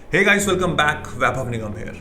Hey guys, welcome back. Vaibhav Nigam here.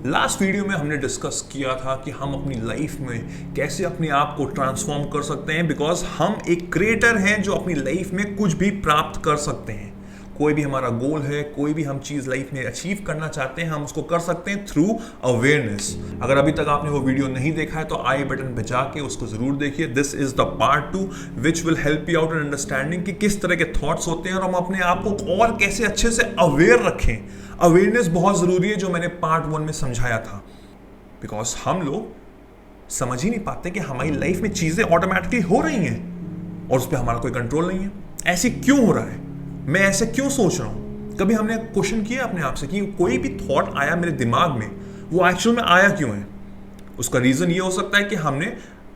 Last video में हमने discuss किया था कि हम अपनी लाइफ में कैसे अपने आप को ट्रांसफॉर्म कर सकते हैं, बिकॉज हम एक क्रिएटर हैं जो अपनी लाइफ में कुछ भी प्राप्त कर सकते हैं। कोई भी हमारा गोल है, कोई भी हम चीज़ लाइफ में अचीव करना चाहते हैं, हम उसको कर सकते हैं थ्रू अवेयरनेस। अगर अभी तक आपने वो वीडियो नहीं देखा है तो आई बटन पे जाके उसको जरूर देखिए। This is the part 2 which will help you out in understanding कि किस तरह के थॉट्स होते हैं और हम अपने आप को और कैसे अच्छे से अवेयर रखें। अवेयरनेस बहुत जरूरी है, जो मैंने पार्ट 1 में समझाया था। बिकॉज हम लोग समझ ही नहीं पाते कि हमारी लाइफ में चीजें ऑटोमेटिकली हो रही हैं और उस पर हमारा कोई कंट्रोल नहीं है। ऐसे क्यों हो रहा है, मैं ऐसे क्यों सोच रहा हूं? कभी हमने क्वेश्चन किया अपने आप से कि कोई भी थॉट आया मेरे दिमाग में, वो एक्चुअल में आया क्यों है? उसका रीजन ये हो सकता है कि हमने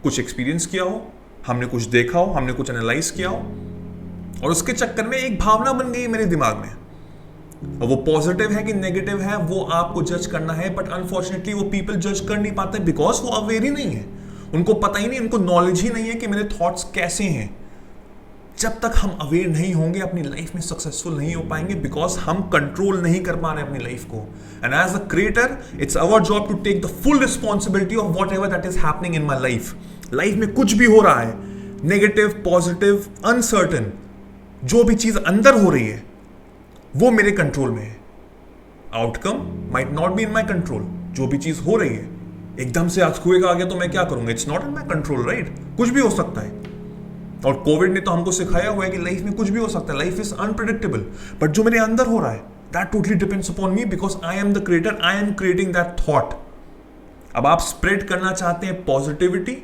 कुछ एक्सपीरियंस किया हो, हमने कुछ देखा हो, हमने कुछ एनालाइज किया हो और उसके चक्कर में एक भावना बन गई मेरे दिमाग में। और वो पॉजिटिव है कि नेगेटिव है वो आपको जज करना है, बट अनफॉर्चुनेटली वो पीपल जज कर नहीं पाते बिकॉज वो अवेयर ही नहीं है। उनको पता ही नहीं, उनको नॉलेज ही नहीं है कि मेरे थॉट्स कैसे हैं। जब तक हम अवेयर नहीं होंगे अपनी लाइफ में सक्सेसफुल नहीं हो पाएंगे, बिकॉज हम कंट्रोल नहीं कर पा रहे अपनी लाइफ को। And as a creator it's our job to take the full responsibility of whatever that is happening in my life. Life में कुछ भी हो रहा है, नेगेटिव, पॉजिटिव, अनसर्टन, जो भी चीज अंदर हो रही है वो मेरे कंट्रोल में है। Outcome might not be in my control. जो भी चीज हो रही है, एकदम से अर्थक्वेक आ गया तो मैं क्या करूंगा? It's not in my control, right? कुछ भी हो सकता है। और कोविड ने तो हमको सिखाया हुआ है कि लाइफ में कुछ भी हो सकता है, लाइफ इज अनप्रेडिक्टेबल। बट जो मेरे अंदर हो रहा है that totally depends upon me, because I am the creator, I am creating that thought. अब आप स्प्रेड करना चाहते हैं पॉजिटिविटी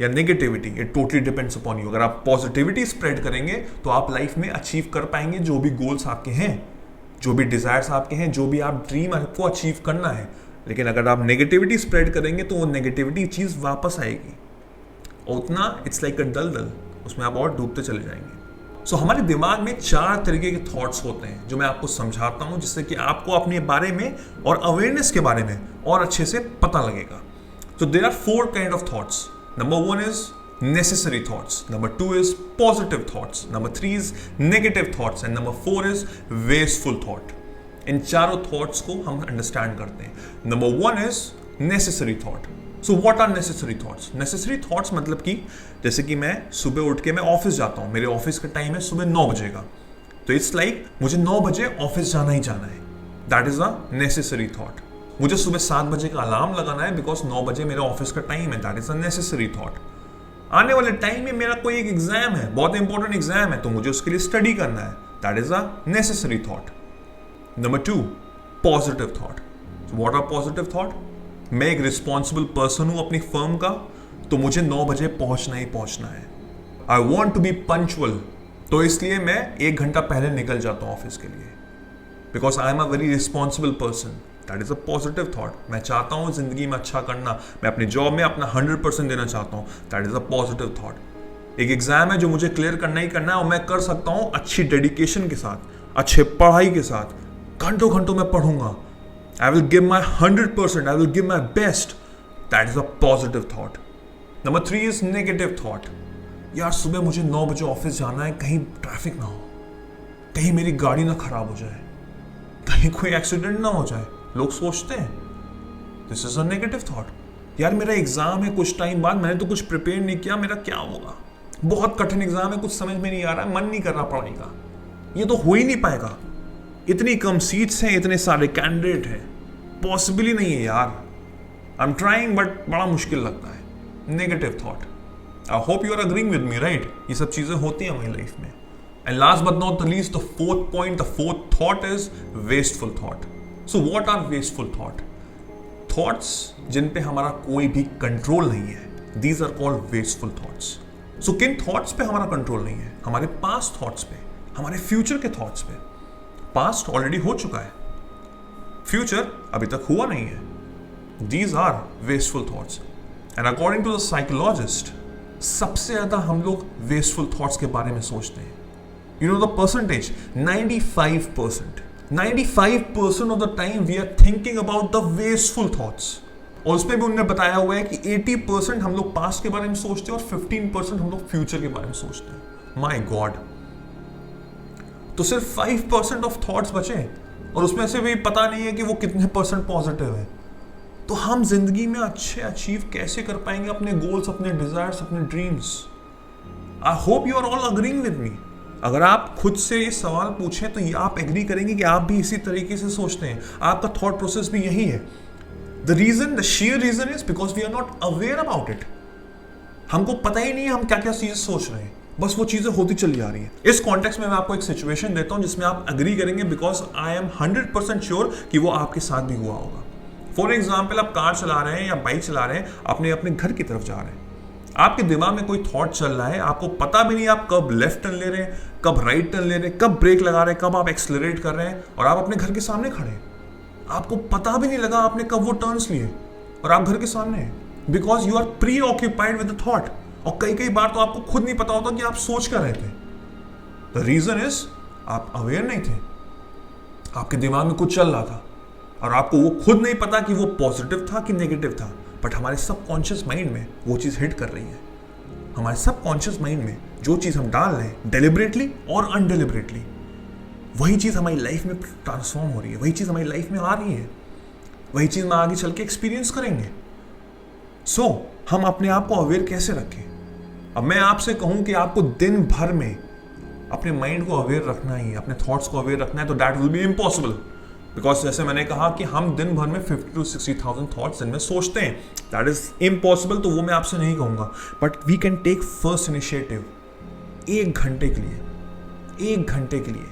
या negativity, it totally depends upon you. अगर आप पॉजिटिविटी स्प्रेड करेंगे तो आप लाइफ में अचीव कर पाएंगे जो भी गोल्स आपके हैं, जो भी डिजायर्स आपके हैं, जो भी आप ड्रीम आपको अचीव करना है। लेकिन अगर आप नेगेटिविटी स्प्रेड करेंगे तो वो नेगेटिविटी चीज वापस आएगी, उतना इट्स लाइक अ दलदल, उसमें आप और डूबते चले जाएंगे। सो हमारे दिमाग में 4 तरीके के थॉट्स होते हैं जो मैं आपको समझाता हूं, जिससे कि आपको अपने बारे में और अवेयरनेस के बारे में और अच्छे से पता लगेगा। So there are 4 kind of thoughts. Number 1 is necessary thoughts. Number 2 is positive thoughts. Number 3 is negative thoughts. And number 4 is wasteful thought. इन चारों थॉट्स को हम अंडरस्टैंड करते हैं। Number 1 is necessary thought. So what are necessary thoughts? Necessary thoughts मतलब कि जैसे कि मैं सुबह उठ के मैं ऑफिस जाता हूँ, मेरे ऑफिस का टाइम है सुबह 9 बजे का, तो इट्स लाइक मुझे 9 बजे ऑफिस जाना ही जाना है। That is a necessary thought. मुझे सुबह 7 बजे का अलार्म लगाना है बिकॉज 9 बजे मेरा ऑफिस का टाइम है। That is a necessary thought. आने वाले टाइम में मेरा कोई एक एग्जाम है, बहुत इंपॉर्टेंट एग्जाम है, तो मुझे उसके लिए स्टडी करना है। That is a necessary thought. Number 2, positive thought. What are positive thought? मैं एक रिस्पॉन्सिबल पर्सन हूं अपनी फर्म का, तो मुझे 9 बजे पहुंचना ही पहुंचना है। I want to be punctual, तो इसलिए मैं 1 घंटा पहले निकल जाता हूं ऑफिस के लिए, because I am a very responsible person. That is a positive thought. मैं चाहता हूं जिंदगी में अच्छा करना, मैं अपने जॉब में अपना 100% देना चाहता हूं। That is a positive thought. एक एग्जाम है जो मुझे क्लियर करना ही करना है और मैं कर सकता हूं अच्छी डेडिकेशन के साथ, अच्छे पढ़ाई के साथ, घंटों घंटों में पढ़ूंगा। I will give my 100%, I will give my best. That is a positive thought. Number 3 is negative thought. यार सुबह मुझे 9 बजे ऑफिस जाना है, कहीं ट्रैफिक ना हो, कहीं मेरी गाड़ी ना खराब हो जाए, कहीं कोई एक्सीडेंट ना हो जाए। लोग सोचते हैं this is a negative thought. यार मेरा एग्जाम है कुछ टाइम बाद, मैंने तो कुछ प्रिपेयर नहीं किया, मेरा क्या होगा? बहुत कठिन एग्जाम है, कुछ समझ में नहीं आ रहा है, मन नहीं कर रहा पढ़ने का, ये तो हो ही नहीं पाएगा, इतनी कम सीट्स हैं, इतने सारे कैंडिडेट हैं, पॉसिबल ही नहीं है यार। आई एम ट्राइंग बट बड़ा मुश्किल लगता है। Negative thought. I hope you are agreeing with me, right? ये सब चीजें होती हैं हमारी लाइफ में। And last but not the least, the fourth point, the fourth thought is wasteful thought. So what are wasteful thought? Thoughts जिन पे हमारा कोई भी कंट्रोल नहीं है, these are called wasteful thoughts. So किन थॉट्स पे हमारा कंट्रोल नहीं है? हमारे पास्ट थॉट्स पे, हमारे फ्यूचर के थॉट्स पे। पास्ट ऑलरेडी हो चुका है, फ्यूचर अभी तक हुआ नहीं है। These are wasteful thoughts. And according to the psychologist, सबसे ज्यादा हम लोग wasteful thoughts के बारे में सोचते हैं। You know the percentage? 95%. 95% of the time we are thinking about the wasteful thoughts. और उसमें भी उन्होंने बताया हुआ है कि 80% हम लोग पास्ट के बारे में सोचते हैं और 15% हम लोग फ्यूचर के बारे में सोचते हैं। My God. तो सिर्फ 5% ऑफ थॉट्स बचे और उसमें से भी पता नहीं है कि वो कितने % पॉजिटिव है। तो हम जिंदगी में अच्छे अचीव कैसे कर पाएंगे अपने गोल्स, अपने डिजायर्स, अपने dreams? I hope you are all agreeing with me. अगर आप खुद से ये सवाल पूछें तो ये आप एग्री करेंगे कि आप भी इसी तरीके से सोचते हैं, आपका थॉट प्रोसेस भी यही है। The sheer reason is because we are not aware about it। हमको पता ही नहीं है हम क्या क्या चीजें सोच रहे हैं, बस वो चीजें होती चली जा रही है। इस कॉन्टेक्स्ट में मैं आपको एक सिचुएशन देता हूं जिसमें आप अग्री करेंगे, बिकॉज आई एम 100% श्योर कि वो आपके साथ भी हुआ होगा। फॉर एग्जाम्पल, आप कार चला रहे हैं या बाइक चला रहे हैं, अपने अपने घर की तरफ जा रहे हैं, आपके दिमाग में कोई थॉट चल रहा है, आपको पता भी नहीं आप कब लेफ्ट टर्न ले रहे हैं, कब राइट टर्न ले रहे हैं, कब ब्रेक लगा रहे हैं, कब आप एक्सलरेट कर रहे हैं, और आप अपने घर के सामने खड़े हैं। आपको पता भी नहीं लगा आपने कब वो टर्न्स लिए और आप घर के सामने हैं, because you are preoccupied with the thought. और कई कई बार तो आपको खुद नहीं पता होता कि आप सोच कर रहे थे। द रीजन इज आप अवेयर नहीं थे, आपके दिमाग में कुछ चल रहा था और आपको वो खुद नहीं पता कि वो पॉजिटिव था कि नेगेटिव था, बट हमारे सबकॉन्शियस माइंड में वो चीज़ हिट कर रही है। हमारे सबकॉन्शियस माइंड में जो चीज़ हम डाल रहे हैं डेलिबरेटली और अनडेलिबरेटली, वही चीज़ हमारी लाइफ में ट्रांसफॉर्म हो रही है, वही चीज़ हमारी लाइफ में आ रही है, वही चीज़ हम आगे चल के एक्सपीरियंस करेंगे। सो हम अपने आप को अवेयर कैसे रखें? अब मैं आपसे कहूँ कि आपको दिन भर में अपने माइंड को अवेयर रखना ही है, अपने थॉट्स को अवेयर रखना है, तो that will be impossible. Because जैसे मैंने कहा कि हम दिन भर में 50 to 60,000 थॉट्स दिन में सोचते हैं, दैट इज इम्पॉसिबल। तो वो मैं आपसे नहीं कहूँगा, but we can take first initiative. 1 घंटे के लिए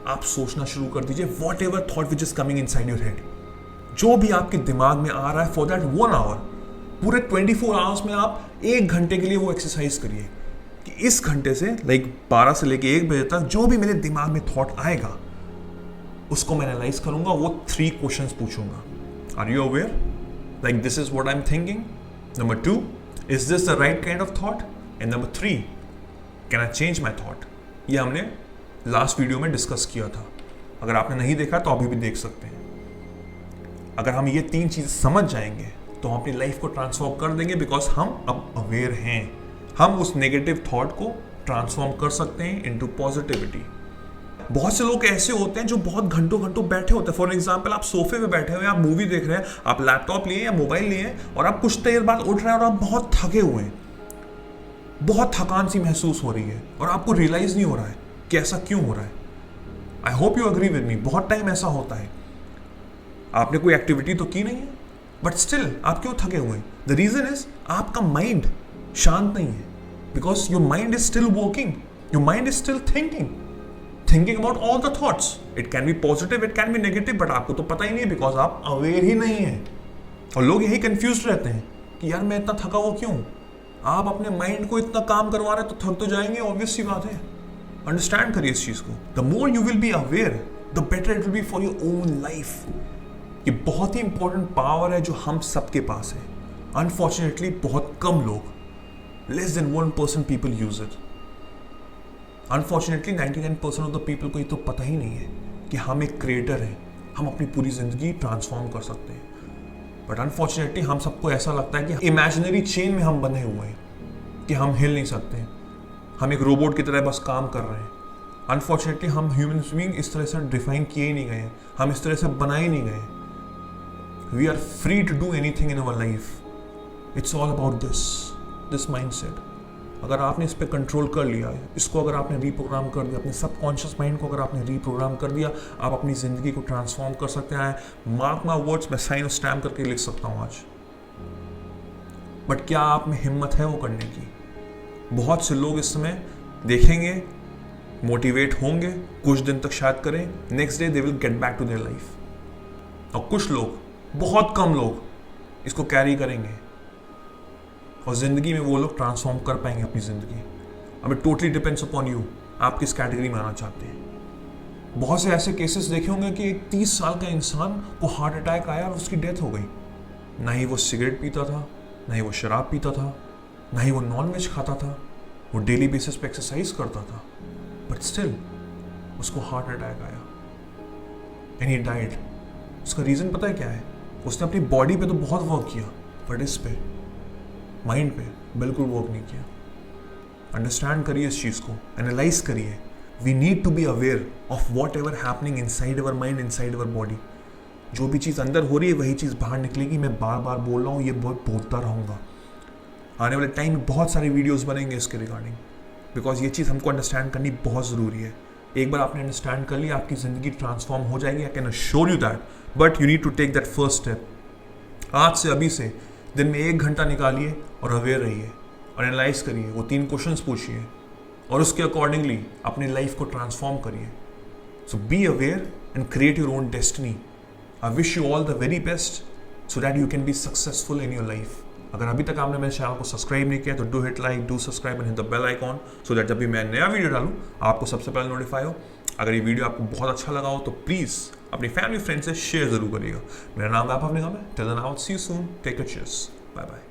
आप सोचना शुरू कर दीजिए whatever thought which is coming inside your head. जो भी आपके दिमाग में आ रहा है, फॉर दैट 1 आवर, पूरे 24 आवर्स में आप 1 घंटे के लिए वो एक्सरसाइज करिए कि इस घंटे से 12 से लेके 1 बजे तक जो भी मेरे दिमाग में थॉट आएगा उसको मैं एनालाइज करूंगा, वो 3 क्वेश्चंस पूछूंगा। Are you aware? Like this is what I am thinking. Number 2, is this the right kind of thought? And number 3, can I change my thought? ये हमने लास्ट वीडियो में डिस्कस किया था। अगर आपने नहीं देखा तो अभी भी देख सकते हैं। अगर हम ये 3 चीज़ समझ जाएंगे तो हम अपनी लाइफ को ट्रांसफॉर्म कर देंगे, बिकॉज हम अब अवेयर हैं। हम उस नेगेटिव थॉट को ट्रांसफॉर्म कर सकते हैं इनटू पॉजिटिविटी। बहुत से लोग ऐसे होते हैं जो बहुत घंटों घंटों बैठे होते हैं। फॉर एग्जाम्पल, आप सोफे पे बैठे हुए हैं, आप मूवी देख रहे हैं, आप लैपटॉप लिए या मोबाइल लिए हैं, और आप कुछ देर बाद उठ रहे हैं और आप बहुत थके हुए हैं, बहुत थकान सी महसूस हो रही है और आपको रियलाइज नहीं हो रहा है कि ऐसा क्यों हो रहा है। आई hope you agree with me. बहुत टाइम ऐसा होता है, आपने कोई एक्टिविटी तो की नहीं है, बट स्टिल आप क्यों थके हुए हैं? द रीजन इज आपका माइंड शांत नहीं है, because your mind is still working, your mind is still thinking about all the thoughts. It can be positive, it can be negative, but आपको तो पता ही नहीं है, बिकॉज आप अवेयर ही नहीं है। और लोग यही कंफ्यूज रहते हैं कि यार मैं इतना थका हुआ क्यों? आप अपने माइंड को इतना काम करवा रहे हैं तो थक तो जाएंगे, ऑब्वियस सी बात है। अंडरस्टैंड करिए इस चीज को। The more you will be aware, the better it will be for your own life. ये बहुत ही इंपॉर्टेंट पावर है जो हम सबके पास है। अनफॉर्चुनेटली बहुत कम लोग, less than 1% people use it. Unfortunately 99% of the people को ये तो पता ही नहीं है कि हम एक क्रिएटर हैं, हम अपनी पूरी जिंदगी ट्रांसफॉर्म कर सकते हैं। बट अनफॉर्चुनेटली हम सबको ऐसा लगता है कि इमेजिनरी चेन में हम बंधे हुए हैं, कि हम हिल नहीं सकते, हम एक रोबोट की तरह बस काम कर रहे हैं। अनफॉर्चुनेटली हम ह्यूमन बीइंग इस तरह से डिफाइन किए ही नहीं गए, हम इस तरह से बनाए नहीं गए। We are free to do anything in our life. It's all about this mindset. अगर आपने इस पर कंट्रोल कर लिया, इसको अगर आपने रीप्रोग्राम कर दिया, अपने सबकॉन्शियस माइंड को अगर आपने रीप्रोग्राम कर दिया, आप अपनी ज़िंदगी को ट्रांसफॉर्म कर सकते हैं। मार्क माय वर्ड्स, मैं साइन और स्टैम्प करके लिख सकता हूँ आज। बट क्या आप में हिम्मत है वो करने की? बहुत से लोग इस समय देखेंगे, मोटिवेट होंगे, कुछ दिन तक शायद करें, next day they will get back to their life. और कुछ लोग, बहुत कम लोग इसको कैरी करेंगे और जिंदगी में वो लोग ट्रांसफॉर्म कर पाएंगे अपनी जिंदगी। अब it totally depends upon you, आप किस कैटेगरी में आना चाहते हैं। बहुत से ऐसे केसेस देखे होंगे कि एक 30 साल का इंसान को हार्ट अटैक आया और उसकी डेथ हो गई। ना ही वो सिगरेट पीता था, ना ही वो शराब पीता था, ना ही वो नॉनवेज खाता था, वो डेली बेसिस पे एक्सरसाइज करता था, बट स्टिल उसको हार्ट अटैक आया एंड ही डाइड। उसका रीज़न पता है क्या है? उसने अपनी बॉडी पे तो बहुत वर्क किया, बट इस पे, माइंड पे बिल्कुल वर्क नहीं किया। अंडरस्टैंड करिए इस चीज़ को, एनालाइज करिए। We need to be aware of whatever happening inside our mind, inside our body. जो भी चीज़ अंदर हो रही है वही चीज़ बाहर निकलेगी। मैं बार बार बोल रहा हूँ, ये बहुत बोलता रहूँगा। आने वाले टाइम में बहुत सारे वीडियोस बनेंगे इसके रिगार्डिंग, बिकॉज ये चीज़ हमको अंडरस्टैंड करनी बहुत ज़रूरी है। एक बार आपने अंडरस्टैंड कर लिया, आपकी ज़िंदगी ट्रांसफॉर्म हो जाएगी। I can assure you that, but you need to take that first step. आज से, अभी से दिन में 1 घंटा निकालिए और अवेयर रहिए और एनालाइज करिए, वो 3 क्वेश्चंस पूछिए और उसके अकॉर्डिंगली अपनी लाइफ को ट्रांसफॉर्म करिए। So be aware and create your own destiny. I wish you all the very best so that you can be successful in your life. अगर अभी तक आपने मेरे चैनल को सब्सक्राइब नहीं किया तो do hit like, do subscribe and hit the bell icon so that जब भी मैं नया वीडियो डालूँ आपको सबसे पहले नोटिफाई हो। अगर ये वीडियो आपको बहुत अच्छा लगा हो तो प्लीज़ अपनी फैमिली फ्रेंड से शेयर जरूर करिएगा। मेरा नाम वैभव निगम है। Till then I will see you soon. Take care, cheers, bye bye.